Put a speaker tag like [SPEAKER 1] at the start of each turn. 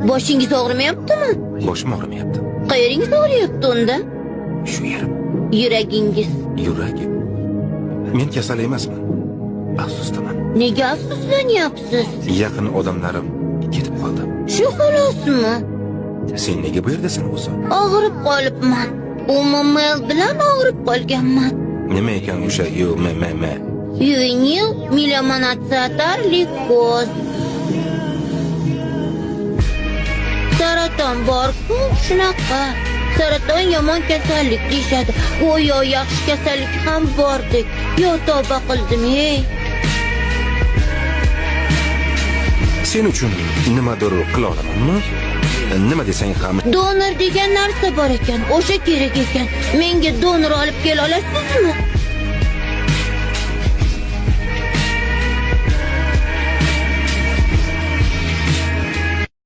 [SPEAKER 1] Boshingiz og'rimayaptimi?
[SPEAKER 2] Boshim og'rimayapti.
[SPEAKER 1] Qayeringiz og'riyapti unda?
[SPEAKER 2] Shu yerim.
[SPEAKER 1] Yuragingiz.
[SPEAKER 2] Yurak. Men kasal emasman. Afsusdaman.
[SPEAKER 1] Nega afsuslanyapsiz?
[SPEAKER 2] Yaqin odamlarim ketib qoldi.
[SPEAKER 1] Shu xolosmi?
[SPEAKER 2] Sen nega bu yerdasan o'zi?
[SPEAKER 1] Og'rib qolibman. Umuman bilan og'rib qolganman.
[SPEAKER 2] Nima ekan o'sha YMMM?
[SPEAKER 1] Ювенил мелиоманацитар лейкоз. Saraton bor-ku, shunaqa. Saraton yomon kasallik deyshadi. Go'yo yaxshi kasallik ham bordek. Yo tavba qildim-ey.
[SPEAKER 2] Sen uchun nimadir qila olamanmi? Nima desang ham.
[SPEAKER 1] Donor degan narsa bor ekan, o'sha kerak ekan. Menga donor olib kela olasizmi?